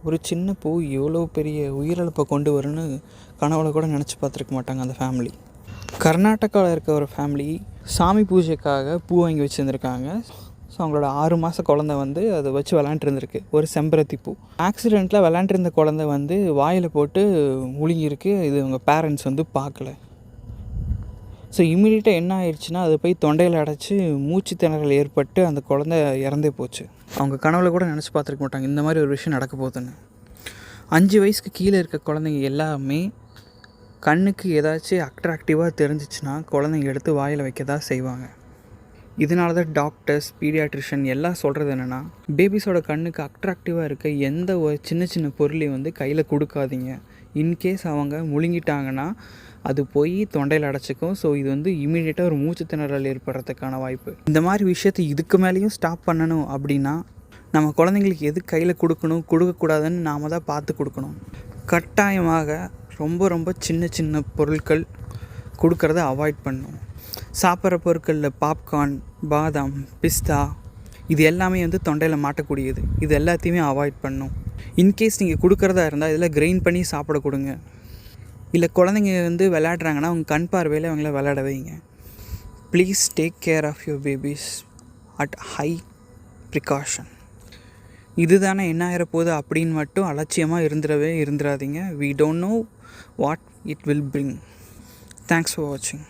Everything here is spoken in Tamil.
ஒரு சின்ன பூ எவ்வளோ பெரிய உயிரிழப்பை கொண்டு வரும்னு கனவுல கூட நினச்சி பார்த்துருக்க மாட்டாங்க அந்த ஃபேமிலி. கர்நாடகாவில் இருக்க ஒரு ஃபேமிலி சாமி பூஜைக்காக பூ வாங்கி வச்சுருந்துருக்காங்க. ஸோ அவங்களோட 6 மாத குழந்தை வந்து அதை வச்சு விளாண்டுருந்துருக்கு, ஒரு செம்பருத்தி பூ. ஆக்சிடெண்ட்டில் விளாண்டுருந்த குழந்தை வந்து வாயில் போட்டு முழுங்கியிருக்கு. இது அவங்க பேரண்ட்ஸ் வந்து பார்க்கல. ஸோ இம்மீடியட்டாக என்ன ஆயிடுச்சுன்னா, அது போய் தொண்டையில் அடைச்சி மூச்சு திணறல் ஏற்பட்டு அந்த குழந்தை இறந்தே போச்சு. அவங்க கனவுல கூட நினச்சி பார்த்துருக்க மாட்டாங்க இந்த மாதிரி ஒரு விஷயம் நடக்க போகுதுன்னு. 5 வயசுக்கு கீழே இருக்க குழந்தைங்க எல்லாமே கண்ணுக்கு ஏதாச்சும் அட்ராக்டிவாக தெரிஞ்சிச்சுன்னா குழந்தைங்க எடுத்து வாயில் வைக்க தான் செய்வாங்க. இதனால தான் டாக்டர்ஸ், பீடியாட்ரிஷியன் எல்லாம் சொல்கிறது என்னென்னா, பேபிஸோட கண்ணுக்கு அட்ராக்டிவாக இருக்க எந்த ஒரு சின்ன சின்ன பொருளையும் வந்து கையில் கொடுக்காதீங்க. இன்கேஸ் அவங்க முழுங்கிட்டாங்கன்னா அது போய் தொண்டையில் அடைச்சிக்கும். ஸோ இது வந்து இமீடியட்டாக ஒரு மூச்சு திணறல் ஏற்படுறதுக்கான வாய்ப்பு. இந்த மாதிரி விஷயத்தை இதுக்கு மேலேயும் ஸ்டாப் பண்ணணும் அப்படின்னா, நம்ம குழந்தைங்களுக்கு எது கையில் கொடுக்கணும், கொடுக்கக்கூடாதுன்னு நாம் தான் பார்த்து கொடுக்கணும். கட்டாயமாக ரொம்ப ரொம்ப சின்ன சின்ன பொருட்கள் கொடுக்கறத அவாய்ட் பண்ணணும். சாப்பிட்ற பொருட்களில் பாப்கார்ன், பாதாம், பிஸ்தா இது எல்லாமே வந்து தொண்டையில் மாட்டக்கூடியது. இது எல்லாத்தையுமே அவாய்ட் பண்ணணும். இன்கேஸ் நீங்கள் கொடுக்குறதா இருந்தால் இதில் கிரைண்ட் பண்ணி சாப்பிட கொடுங்க. இல்லை குழந்தைங்க வந்து விளையாடுறாங்கன்னா அவங்க கண் பார்வையில் அவங்கள விளையாட வைங்க. Please take care of your babies at high precaution. இது தானே என்ன ஆகிற அப்படின்னு மட்டும் அலட்சியமாக இருந்துடாதீங்க. We don't know what it will bring. Thanks for watching.